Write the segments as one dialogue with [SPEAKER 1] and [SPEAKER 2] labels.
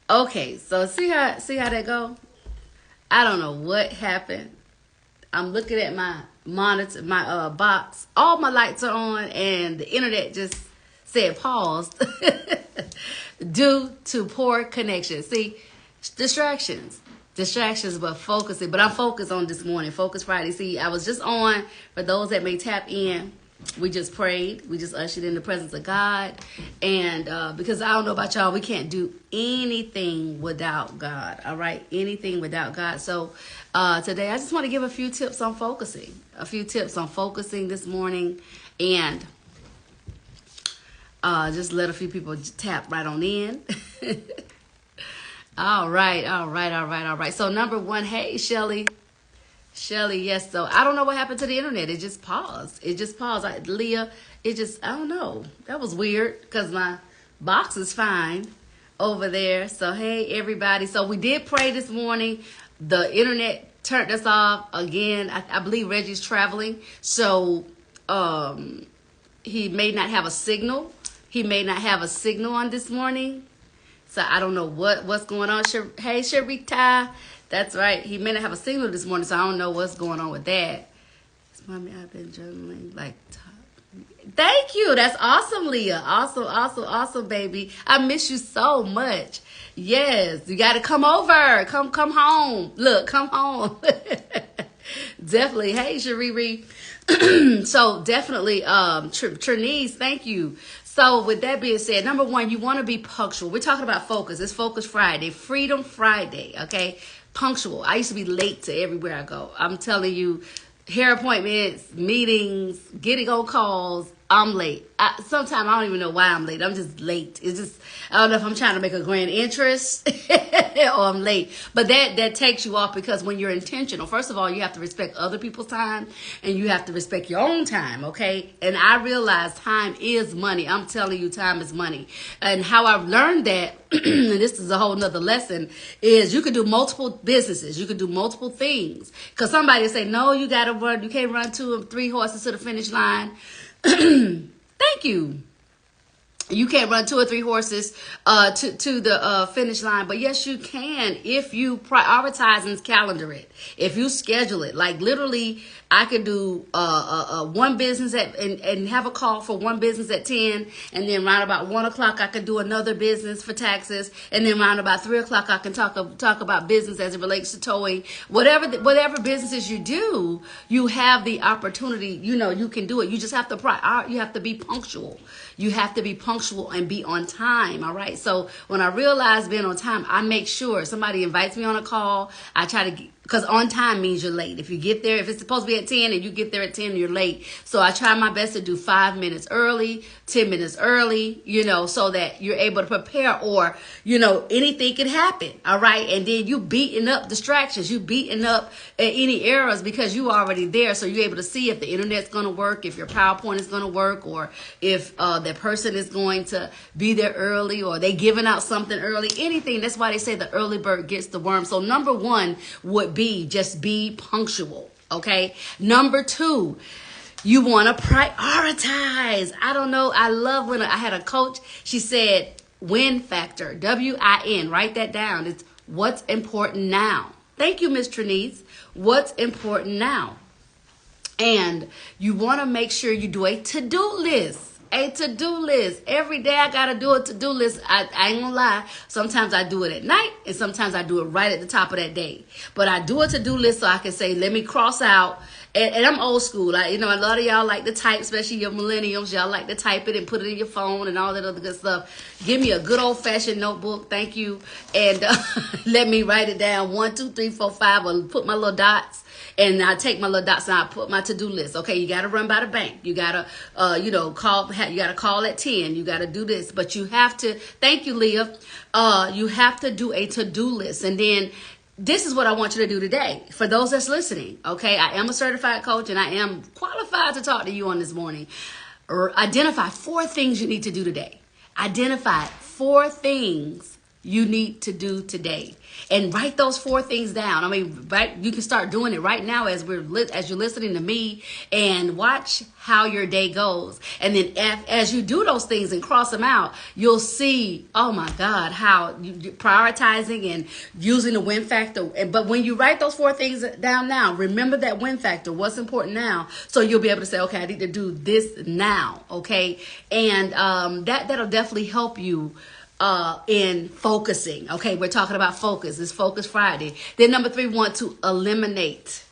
[SPEAKER 1] Okay, so see how that go? I don't know what happened. I'm looking at my monitor, my box. All my lights are on, and the internet just said paused due to poor connection. See, distractions, distractions, but focusing. But I'm focused on this morning, Focus Friday. See, I was just on for those that may tap in. We just prayed. We just ushered in the presence of God. And because I don't know about y'all, we can't do anything without God. All right? Anything without God. So today I just want to give a few tips on focusing. A few tips on focusing this morning. And just let a few people tap right on in. All right. So number one, hey, Shelly, yes. So I don't know what happened to the internet. It just paused. Leah, I don't know. That was weird because my box is fine over there. So, hey, everybody. So we did pray this morning. The internet turned us off again. I believe Reggie's traveling. So he may not have a signal. On this morning. So I don't know what's going on. Hey, Sharita. That's right. He may not have a signal this morning, so I don't know what's going on with that. Mommy, I've been journaling Thank you. That's awesome, Leah. Awesome, baby. I miss you so much. Yes, you got to come over. Come home. Look, come home. Definitely. Hey, Shariri. So definitely, Trinise, thank you. So with that being said, number one, you want to be punctual. We're talking about focus. It's Focus Friday, Freedom Friday, okay? Punctual. I used to be late to everywhere I go. I'm telling you, hair appointments, meetings, getting on calls, I'm late. Sometimes I don't even know why I'm late. I'm just late. It's just, I don't know if I'm trying to make a grand entrance or I'm late. But that takes you off because when you're intentional, first of all, you have to respect other people's time and you have to respect your own time, okay? And I realize time is money. I'm telling you, time is money. And how I've learned that, and this is a whole nother lesson, is you can do multiple businesses. You can do multiple things. Because somebody say, no, you got to run. You can't run 2 or 3 horses to the finish line. Thank you. You can't run 2 or 3 horses to the finish line, but yes, you can if you prioritize and calendar it. If you schedule it, like literally, I could do one business and have a call for one business at 10, and then around about 1 o'clock I could do another business for taxes, and then around about 3 o'clock I can talk about business as it relates to towing. Whatever businesses you do, you have the opportunity. You can do it. You just have to you have to be punctual. You have to be punctual and be on time, all right? So when I realize being on time, I make sure somebody invites me on a call. I try to, because on time means you're late. If you get there, if it's supposed to be at 10 and you get there at 10, you're late. So I try my best to do 5 minutes early, 10 minutes early, so that you're able to prepare or, anything can happen, all right? And then you beating up distractions. You beating up any errors because you already there. So you're able to see if the internet's going to work, if your PowerPoint is going to work, or if that person is going to be there early, or they giving out something early, anything. That's why they say the early bird gets the worm. So number one would be just be punctual. Okay. Number 2, you want to prioritize. I don't know. I love when I had a coach. She said win factor, WIN. Write that down. It's what's important now. Thank you, Miss Trinise. What's important now? And you want to make sure you do a to-do list. Every day I got to do a to-do list. I ain't gonna lie. Sometimes I do it at night and sometimes I do it right at the top of that day. But I do a to-do list so I can say, let me cross out. And I'm old school. A lot of y'all like to type, especially your millennials. Y'all like to type it and put it in your phone and all that other good stuff. Give me a good old-fashioned notebook. Thank you. And let me write it down. 1, 2, 3, 4, 5. Or put my little dots. And I take my little dots and I put my to-do list. Okay, you got to run by the bank. You got to, call. You got to call at 10. You got to do this. But you have to, thank you, Leah. You have to do a to-do list. And then this is what I want you to do today. For those that's listening, okay, I am a certified coach and I am qualified to talk to you on this morning. Identify 4 things you need to do today. Identify 4 things you need to do today. And write those 4 things down. I mean, right, you can start doing it right now as you're listening to me, and watch how your day goes. And then as you do those things and cross them out, you'll see, oh my God, how you prioritizing and using the win factor. But when you write those 4 things down now, remember that win factor, what's important now. So you'll be able to say, okay, I need to do this now. Okay. And that'll definitely help you in focusing. Okay, we're talking about focus. It's Focus Friday. Then number 3, we want to eliminate.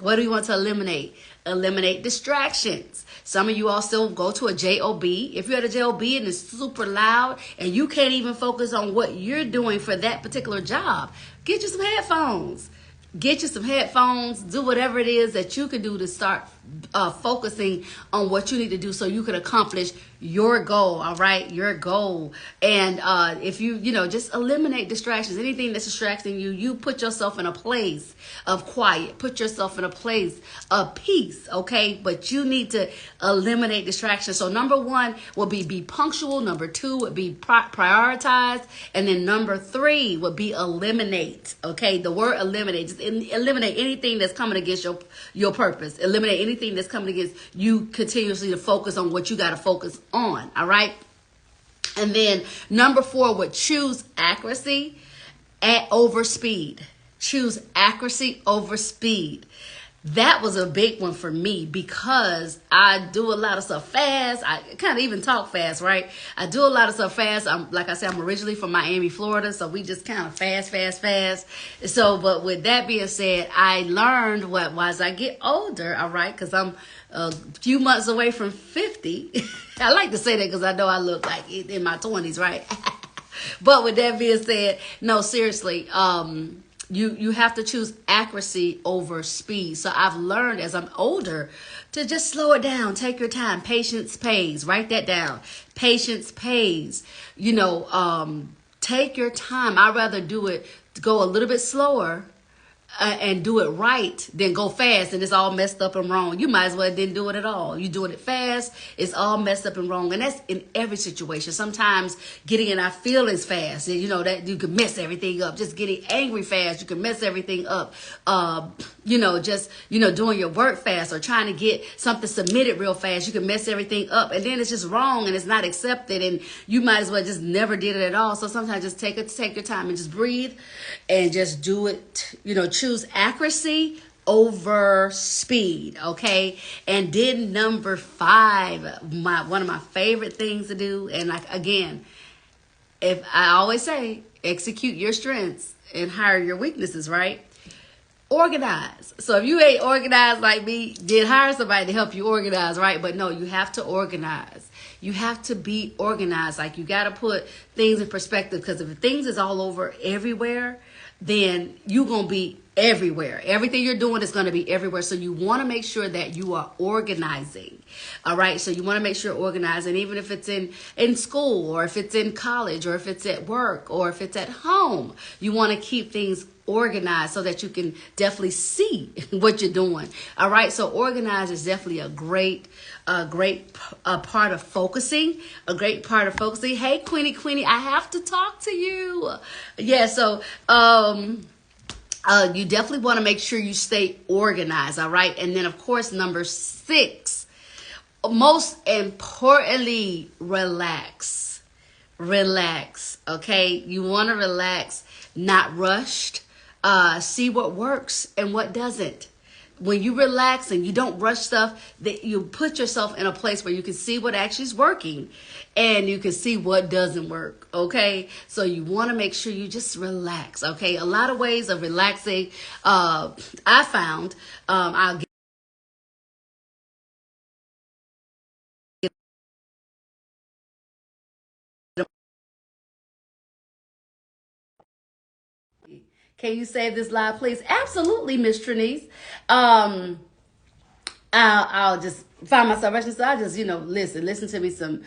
[SPEAKER 1] What do you want to eliminate? Eliminate distractions. Some of you all still go to a job. If you're at a job and it's super loud and you can't even focus on what you're doing for that particular job, get you some headphones. Get you some headphones. Do whatever it is that you can do to start focusing on what you need to do so you can accomplish your goal. All right, your goal. And if you just eliminate distractions, anything that's distracting you, you put yourself in a place of quiet. Put yourself in a place of peace. Okay, but you need to eliminate distractions. So number 1 would be punctual. Number 2 would be prioritize, and then number 3 would be eliminate. Okay, the word eliminate. Just eliminate anything that's coming against your purpose. Eliminate anything that's coming against you continuously to focus on what you got to focus on. All right. And then number 4 would choose accuracy over speed. Choose accuracy over speed. That was a big one for me because I do a lot of stuff fast. I kind of even talk fast, right? I do a lot of stuff fast. Like I said, I'm originally from Miami, Florida, so we just kind of fast. So, but with that being said, I learned as I get older, all right, because I'm a few months away from 50. I like to say that because I know I look like in my 20s, right? But with that being said, no, seriously, you have to choose accuracy over speed. So I've learned as I'm older to just slow it down. Take your time. Patience pays. Write that down. Patience pays. Take your time. I'd rather go a little bit slower and do it right than go fast and it's all messed up and wrong. You might as well didn't do it at all. You doing it fast, it's all messed up and wrong. And that's in every situation. Sometimes getting in our feelings fast, that you can mess everything up. Just getting angry fast, you can mess everything up. Doing your work fast or trying to get something submitted real fast, you can mess everything up. And then it's just wrong and it's not accepted and you might as well just never did it at all. So sometimes just take your time and just breathe and just do it, choose accuracy over speed. Okay. And then number 5, one of my favorite things to do. And again, if I always say, execute your strengths and hire your weaknesses, right? Organize. So if you ain't organized like me, then hire somebody to help you organize, right? But no, you have to organize. You have to be organized. Like you got to put things in perspective because if things is all over everywhere, then you're going to be everywhere. Everything you're doing is going to be everywhere. So you want to make sure that you are organizing. All right. So you want to make sure you're organizing, even if it's in school or if it's in college or if it's at work or if it's at home, you want to keep things organized so that you can definitely see what you're doing. All right. So organize is definitely a great part of focusing, Hey, Queenie, I have to talk to you. Yeah. So, you definitely want to make sure you stay organized. All right. And then of course, number 6, most importantly, relax. Okay. You want to relax, not rushed. See what works and what doesn't. When you relax and you don't rush stuff, that you put yourself in a place where you can see what actually is working and you can see what doesn't work. Okay. So you want to make sure you just relax. Okay. A lot of ways of relaxing. I found, I'll get Can you save this live, please? Absolutely, Miss Trinice. I'll just find myself rushing, so I just listen to me some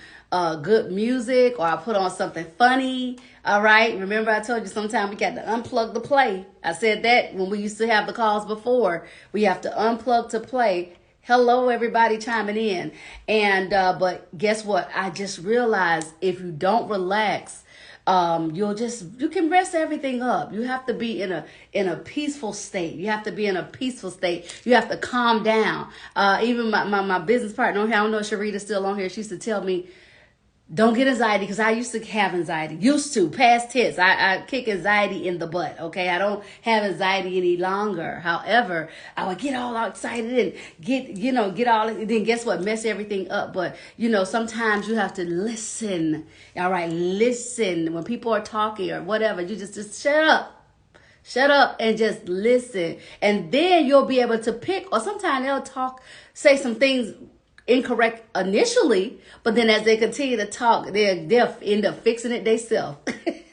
[SPEAKER 1] good music, or I put on something funny. All right. Remember, I told you sometimes we got to unplug to play. I said that when we used to have the calls before. We have to unplug to play. Hello, everybody chiming in. And but guess what? I just realized if you don't relax, You can rest everything up. You have to be in a peaceful state. You have to be in a peaceful state. You have to calm down. Even my business partner, I don't know if Sharita's still on here. She used to tell me, don't get anxiety, because I used to have anxiety. Used to, past tense. I kick anxiety in the butt, okay? I don't have anxiety any longer. However, I would get all excited and get all, then guess what? Mess everything up. But, sometimes you have to listen. All right, listen. When people are talking or whatever, you just shut up. Shut up and just listen. And then you'll be able to pick, or sometimes they'll say some things incorrect initially, but then as they continue to talk, they'll end up fixing it themselves.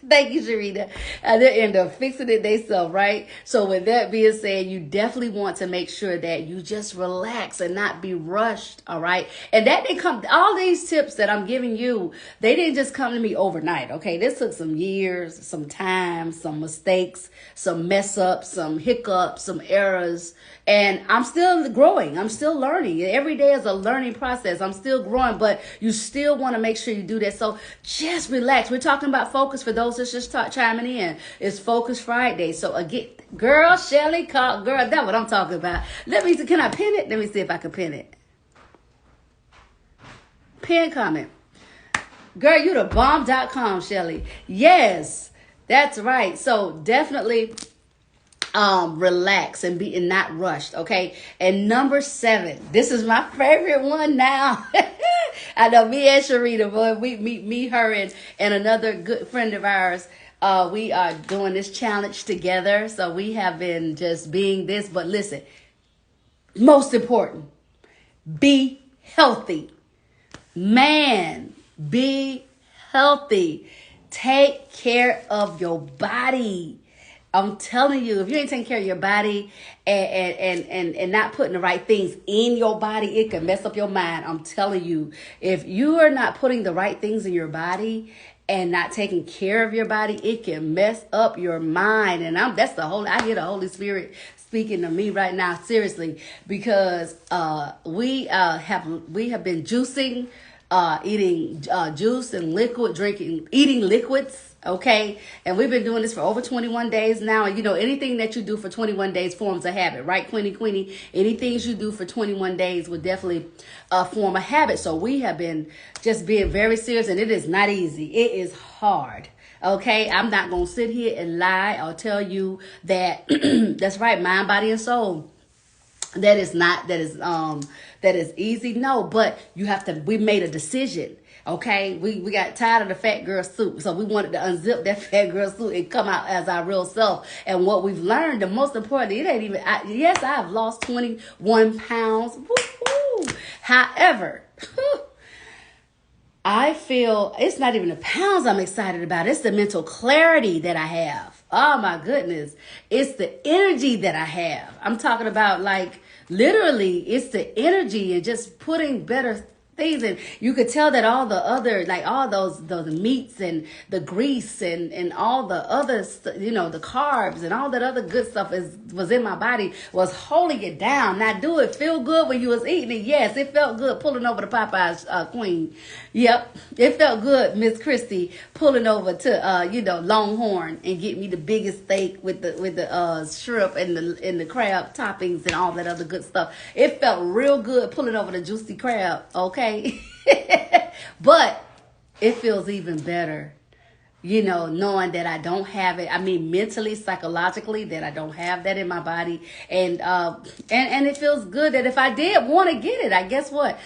[SPEAKER 1] Thank you, Sharita. They'll end up fixing it themselves, right? So with that being said, you definitely want to make sure that you just relax and not be rushed, all right? And that didn't come, all these tips that I'm giving you, they didn't just come to me overnight, okay? This took some years, some time, some mistakes, some mess ups, some hiccups, some errors, and I'm still growing. I'm still learning. Every day is a learning process. I'm still growing, but you still want to make sure you do that. So just relax. We're talking about focus for those that's just chiming in. It's Focus Friday. So again, girl, Shelly, girl, that's what I'm talking about. Can I pin it? Let me see if I can pin it. Pin comment. Girl, you the bomb.com, Shelly. Yes, that's right. So definitely relax and be not rushed, okay? And number 7, this is my favorite one now. I know me and Sharita, boy, we me, her, and another good friend of ours. We are doing this challenge together. So we have been just being this, but listen, most important, be healthy. Man, be healthy. Take care of your body. I'm telling you, if you ain't taking care of your body and not putting the right things in your body, it can mess up your mind. I'm telling you, if you are not putting the right things in your body and not taking care of your body, it can mess up your mind. And I hear the Holy Spirit speaking to me right now, seriously, because we have been juicing, eating juice and eating liquids. Okay. And we've been doing this for over 21 days now. And anything that you do for 21 days forms a habit, right? Queenie, anything you do for 21 days would definitely form a habit. So we have been just being very serious, and it is not easy. It is hard. Okay. I'm not going to sit here and lie or tell you that that's right. Mind, body, and soul. That is easy. No, but we made a decision. Okay, we got tired of the fat girl suit, so we wanted to unzip that fat girl suit and come out as our real self. And what we've learned, the most important, yes, I have lost 21 pounds. Woo-hoo. However, I feel it's not even the pounds I'm excited about. It's the mental clarity that I have. Oh my goodness. It's the energy that I have. I'm talking about, like, literally, it's the energy and just putting better things. And you could tell that all the other, like all those meats and the grease and all the other, the carbs and all that other good stuff was in my body, was holding it down. Now, do it feel good when you was eating it? Yes, it felt good pulling over the Popeyes Queen. Yep, it felt good, Miss Christie, pulling over to Longhorn and get me the biggest steak with the shrimp and the crab toppings and all that other good stuff. It felt real good pulling over the juicy crab. Okay. But it feels even better, knowing that I don't have it. I mean, mentally, psychologically, that I don't have that in my body. And it feels good that if I did want to get it, I guess what?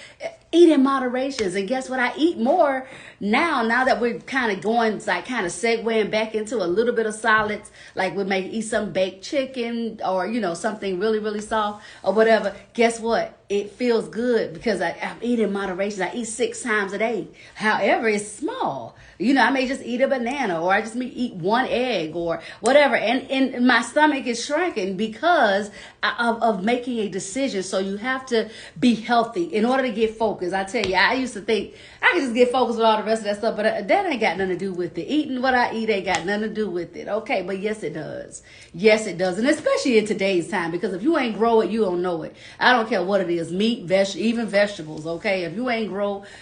[SPEAKER 1] Eat in moderations. And guess what? I eat more now that we're kind of going, like, kind of segueing back into a little bit of solids. Like, we may eat some baked chicken or, something really, really soft or whatever. Guess what? It feels good because I eat in moderation. I eat 6 times a day. However, it's small. I may just eat a banana, or I just may eat 1 egg or whatever. And my stomach is shrinking because of making a decision. So you have to be healthy in order to get focused. focused. I tell you, I used to think I could just get focused with all the rest of that stuff, but that ain't got nothing to do with it. Eating what I eat ain't got nothing to do with it. Okay, but yes, it does. Yes, it does. And especially in today's time, because if you ain't grow it, you don't know it. I don't care what it is, meat, even vegetables, okay? If you ain't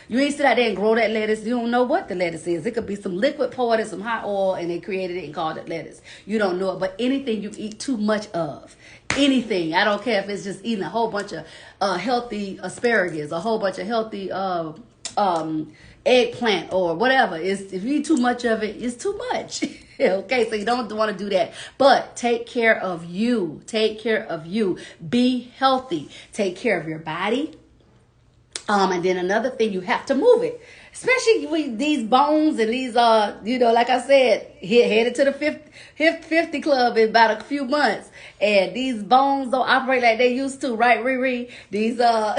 [SPEAKER 1] sit out there and grow that lettuce, you don't know what the lettuce is. It could be some liquid poured in some hot oil, and they created it and called it lettuce. You don't know it, but anything you eat too much of, anything, I don't care if it's just eating a whole bunch of healthy asparagus, a whole bunch of healthy eggplant or whatever. If you eat too much of it, it's too much. Okay, so you don't want to do that. But take care of you. Take care of you. Be healthy. Take care of your body. And then another thing, you have to move it. Especially with these bones and these, like I said, headed to the 50 club in about a few months. And these bones don't operate like they used to, right, Riri? These, the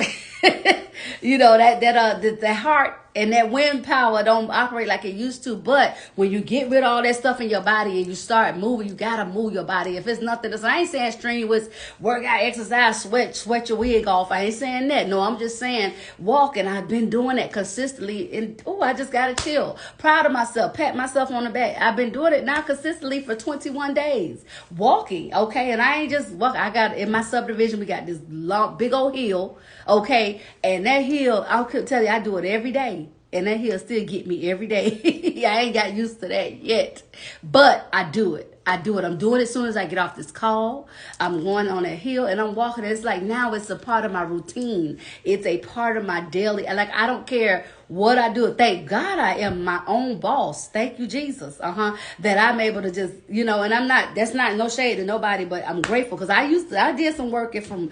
[SPEAKER 1] heart and that wind power don't operate like it used to. But when you get rid of all that stuff in your body and you start moving, you got to move your body. If it's nothing else, I ain't saying strenuous workout, exercise, sweat your wig off. I ain't saying that. No, I'm just saying walking. I've been doing that consistently. And, I just got to chill. Proud of myself. Pat myself on the back. I've been doing it now consistently for 21 days. Walking, okay? And I ain't just walk. I got, in my subdivision, we got this long, big old hill, okay? And that hill, I could tell you, I do it every day. And that hill still get me every day. I ain't got used to that yet. But I do it. I'm doing it as soon as I get off this call. I'm going on that hill and I'm walking. It's like now it's a part of my routine. It's a part of my daily. Like, I don't care what I do. Thank God I am my own boss. Thank you, Jesus. That I'm able to just, and that's not no shade to nobody, but I'm grateful because I did some work from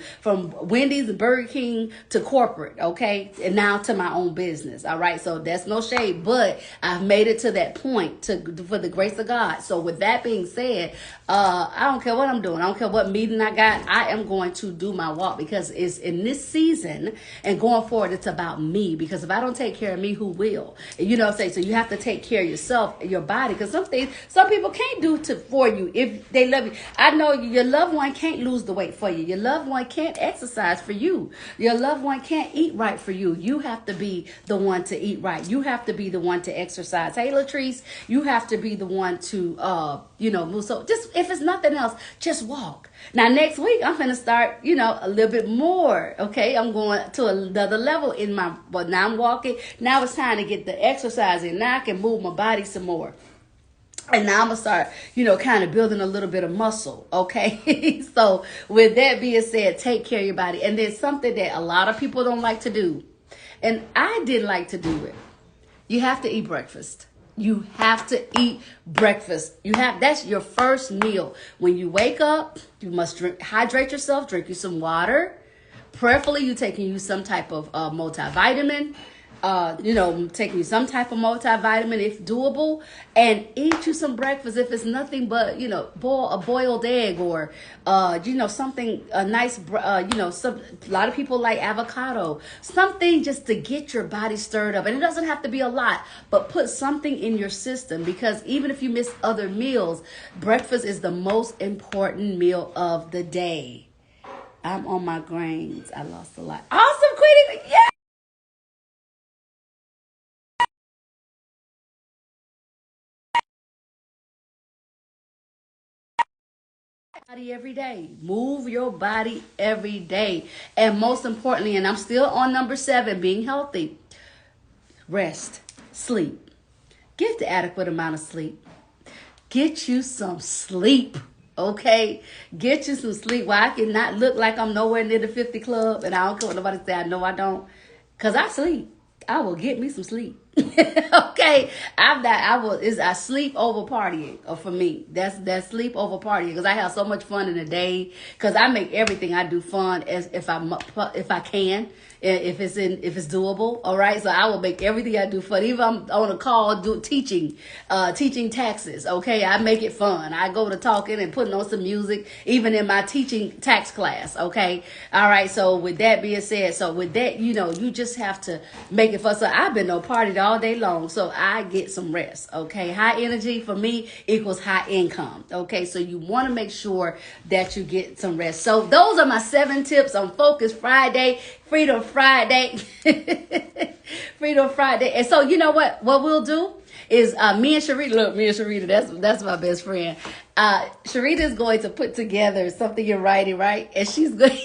[SPEAKER 1] Wendy's and Burger King to corporate, okay? And now to my own business, all right? So that's no shade, but I've made it to that point for the grace of God. So with that being said, I don't care what I'm doing. I don't care what meeting I got. I am going to do my walk because it's in this season and going forward, it's about me. Because if I don't take care of me, who will? You know what I'm saying? So you have to take care of yourself, your body. Because some people can't do for you if they love you. I know your loved one can't lose the weight for you. Your loved one can't exercise for you. Your loved one can't eat right for you. You have to be the one to eat right. You have to be the one to exercise. Hey, Latrice, you have to be the one to, move. So just, if it's nothing else, just walk. Now, next week, I'm going to start, a little bit more. Okay. I'm going to another level but now I'm walking. Now it's time to get the exercise in. Now I can move my body some more. And now I'm going to start, kind of building a little bit of muscle. Okay. So with that being said, take care of your body. And then something that a lot of people don't like to do. And I didn't like to do it. You have to eat breakfast. You have to eat breakfast. That's your first meal. When you wake up, you must hydrate yourself, drink you some water. Preferably you taking some type of multivitamin. Taking you some type of multivitamin if doable, and eat you some breakfast if it's nothing but, boil a boiled egg or, something, a nice, a lot of people like avocado, something just to get your body stirred up. And it doesn't have to be a lot, but put something in your system because even if you miss other meals, breakfast is the most important meal of the day. I'm on my grains. I lost a lot. Awesome, Queenie. Yeah. Every day. Move your body every day. And most importantly, and I'm still on number 7, being healthy. Rest. Sleep. Get the adequate amount of sleep. Get you some sleep. Okay? Get you some sleep. Why I cannot look like I'm nowhere near the 50 club and I don't care what nobody say. I know I don't. Because I sleep. I will get me some sleep. Okay, I sleep over partying, or for me, that's sleep over partying because I have so much fun in the day because I make everything I do fun as if I can. If it's doable, all right. So I will make everything I do fun. Even if I'm on a call teaching taxes. Okay, I make it fun. I go to talking and putting on some music, even in my teaching tax class. Okay, all right. So with that being said, you just have to make it fun. So I've been no party all day long, so I get some rest. Okay, high energy for me equals high income. Okay, so you want to make sure that you get some rest. So those are my 7 tips on Focus Friday, Freedom Friday, Freedom Friday. And so you know what we'll do is me and Sharita, that's my best friend. Sharita is going to put together something in writing, right? And she's going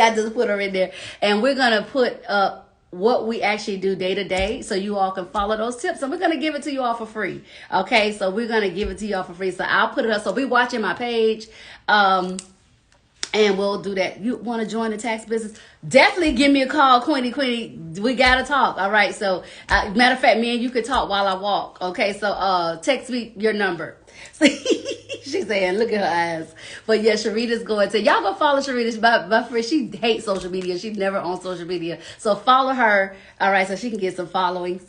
[SPEAKER 1] I just put her in there, and we're gonna put up what we actually do day to day, so you all can follow those tips. And we're gonna give it to you all for free. Okay, so we're gonna give it to you all for free. So I'll put it up. So be watching my page, and we'll do that. You want to join the tax business? Definitely give me a call, Queenie. We gotta talk. All right. So matter of fact, me and you could talk while I walk. Okay. So text me your number. She's saying, look at her eyes. But yeah, Sharita's going to, y'all go follow Sharita. My friend, she hates social media. She's never on social media. So follow her. All right. So she can get some followings.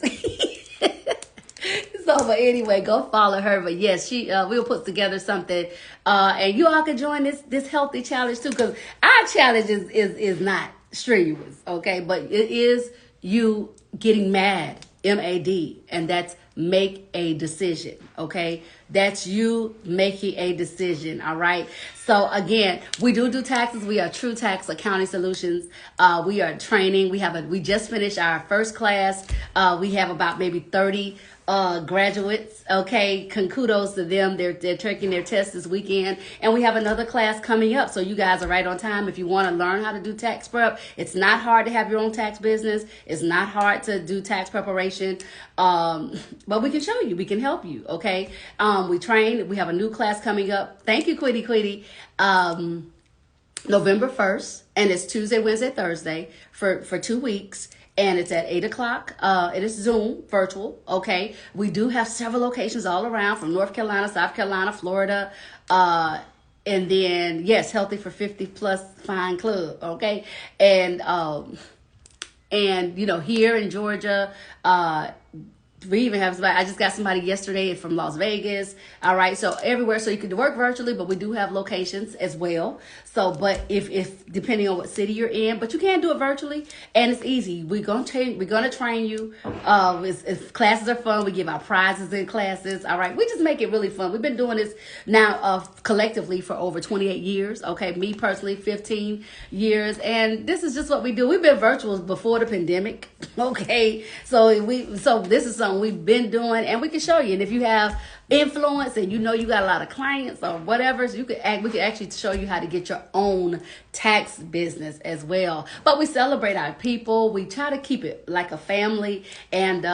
[SPEAKER 1] So, but anyway, go follow her. But yes, we'll put together something, and you all can join this healthy challenge too. Because our challenge is not strenuous, okay? But it is you getting mad, MAD, and that's make a decision, okay? That's you making a decision, all right? So again, we do taxes. We are True Tax Accounting Solutions. We are training. We just finished our first class. We have about maybe 30 graduates. Okay, kudos to them. They're taking their test this weekend, and we have another class coming up. So you guys are right on time. If you want to learn how to do tax prep, it's not hard to have your own tax business. It's not hard to do tax preparation, but we can show you. We can help you. Okay, we train. We have a new class coming up. Thank you, Quiddy. November 1st, and it's Tuesday, Wednesday, Thursday for 2 weeks. And it's at 8 o'clock. It is Zoom, virtual, okay? We do have several locations all around, from North Carolina, South Carolina, Florida. And then, yes, Healthy for 50 Plus Fine Club, okay? And you know, here in Georgia, we even have somebody, I just got somebody yesterday from Las Vegas. All right. So everywhere. So you can work virtually, but we do have locations as well. So, but if depending on what city you're in, but you can do it virtually, and it's easy. We're going to train you. If classes are fun, we give out prizes in classes. All right. We just make it really fun. We've been doing this now collectively for over 28 years. Okay. Me personally, 15 years. And this is just what we do. We've been virtual before the pandemic. Okay. So this is something we've been doing, and we can show you. And if you have influence and you know you got a lot of clients or whatever, so we could actually show you how to get your own tax business as well. But we celebrate our people. We try to keep it like a family. And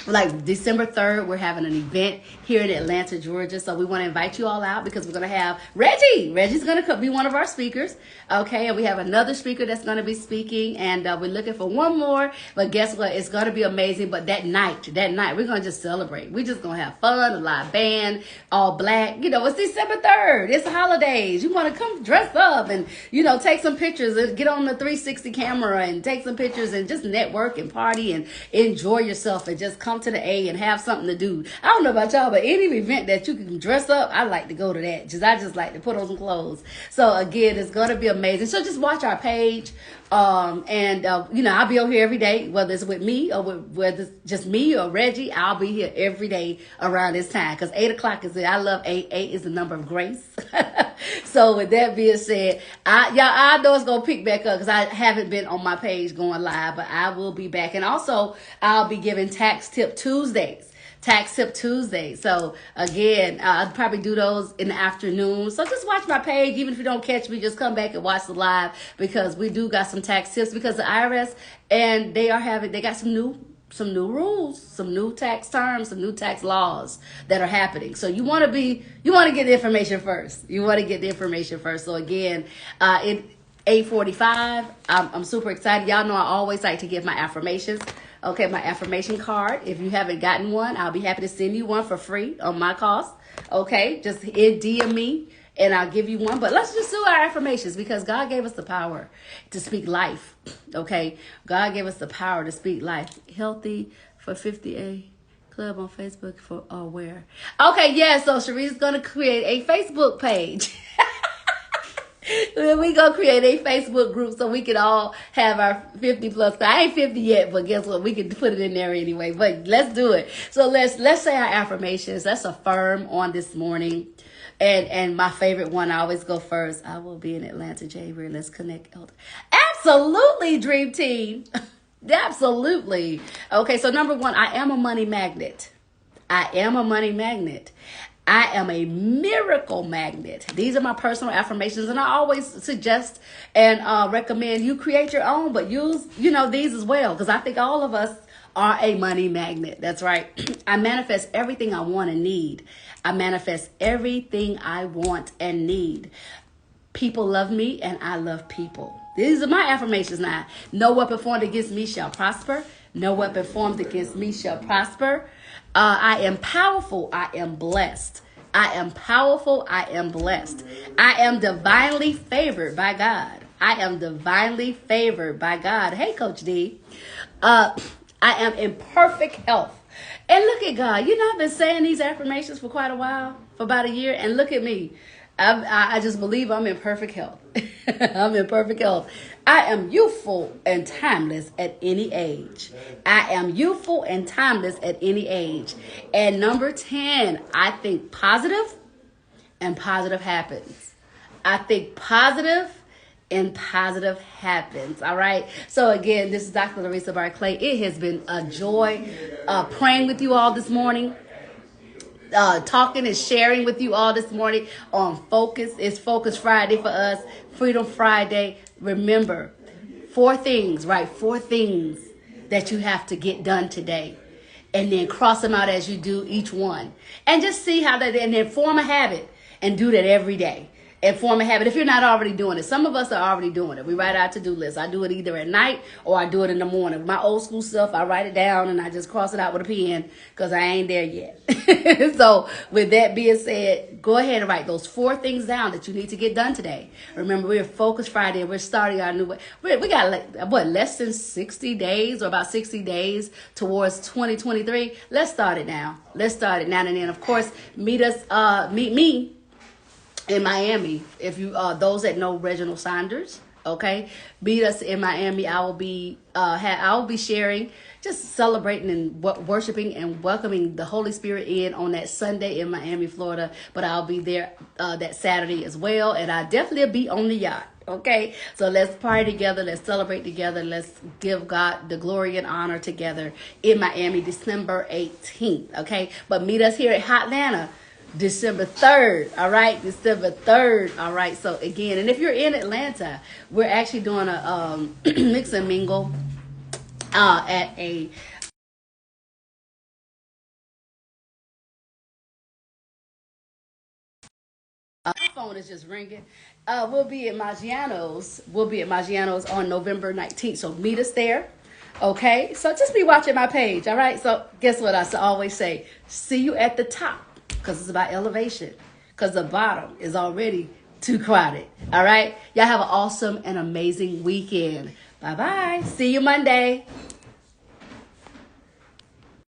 [SPEAKER 1] like December 3rd, we're having an event here in Atlanta, Georgia. So we want to invite you all out, because we're going to have Reggie. Reggie's going to be one of our speakers. Okay. And we have another speaker that's going to be speaking, and we're looking for one more. But guess what? It's going to be amazing. But that night, we're going to just celebrate. We're just going to have fun, a live band, all black. You know, it's December 3rd. It's the holidays. You want to come dress up and, you know, take some pictures and get on the 360 camera and take some pictures and just network and party and enjoy yourself and just come to the A and have something to do. I don't know about y'all, but any event that you can dress up, I like to go to that. I just like to put on some clothes. So again, it's going to be amazing. So just watch our page. And you know, I'll be over here every day, whether it's with me or whether it's just me or Reggie. I'll be here every day around this time, because 8 o'clock is it. I love 8. 8 is the number of grace. So with that being said, I know it's gonna pick back up, because I haven't been on my page going live, but I will be back. And also, I'll be giving Tax Tip Tuesdays. So again, I'll probably do those in the afternoon. So just watch my page. Even if you don't catch me, just come back and watch the live, because we do got some tax tips, because the IRS, and they got some new rules, some new tax terms, some new tax laws that are happening. So you want to get the information first. So again, in 8:45, I'm super excited. Y'all know I always like to give my affirmations. Okay, my affirmation card. If you haven't gotten one, I'll be happy to send you one for free on my cost. Okay, just DM me and I'll give you one. But let's just do our affirmations, because God gave us the power to speak life. Okay, God gave us the power to speak life. Healthy for 50A Club on Facebook for where? Okay, yeah. So Sharice's gonna create a Facebook page. We gonna create a Facebook group so we can all have our 50 plus. I ain't 50 yet, but guess what? We can put it in there anyway. But let's do it. So let's say our affirmations. Let's affirm on this morning. And my favorite one, I always go first. I will be in Atlanta, January. Let's connect, Elder. Absolutely, Dream Team. Absolutely. Okay, so number one, I am a money magnet. I am a money magnet. I am a miracle magnet. These are my personal affirmations, and I always suggest and recommend you create your own, but use, these as well, because I think all of us are a money magnet. That's right. I manifest everything I want and need. I manifest everything I want and need. People love me, and I love people. These are my affirmations now. No weapon formed against me shall prosper. No weapon formed against me shall prosper. I am powerful. I am blessed. I am powerful. I am blessed. I am divinely favored by God. I am divinely favored by God. Hey, Coach D. I am in perfect health. And look at God. I've been saying these affirmations for quite a while, for about a year. And look at me. I just believe I'm in perfect health. I'm in perfect health. I am youthful and timeless at any age. I am youthful and timeless at any age. And number 10, I think positive and positive happens. I think positive and positive happens. All right. So again, this is Dr. Larissa Barclay. It has been a joy praying with you all this morning. Talking and sharing with you all this morning on Focus. It's Focus Friday for us, Freedom Friday. Remember, 4 things, right? 4 things that you have to get done today. And then cross them out as you do each one. And just see how that, and then form a habit and do that every day. And form a habit if you're not already doing it. Some of us are already doing it. We write our to-do list. I do it either at night or I do it in the morning. My old school stuff, I write it down and I just cross it out with a pen because I ain't there yet. So with that being said, go ahead and write those 4 things down that you need to get done today. Remember, we're Focus Friday and we're starting our new way. We got less than 60 days or about 60 days towards 2023. Let's start it now. Let's start it now. And then, of course, meet me in Miami. If you those that know Reginald Saunders, okay, meet us in Miami. I will be sharing, just celebrating and worshiping and welcoming the Holy Spirit in on that Sunday in Miami, Florida. But I'll be there that Saturday as well, and I definitely be on the yacht. Okay, so let's party together, let's celebrate together, let's give God the glory and honor together in Miami, December 18th. Okay, but meet us here at Hotlanta December 3rd, all right? December 3rd, all right? So, again, and if you're in Atlanta, we're actually doing a mix and mingle at a... my phone is just ringing. We'll be at Maggiano's. We'll be at Maggiano's on November 19th, so meet us there. Okay? So, just be watching my page, all right? So, guess what I always say? See you at the top. Because it's about elevation. Because the bottom is already too crowded. All right? Y'all have an awesome and amazing weekend. Bye-bye. See you Monday.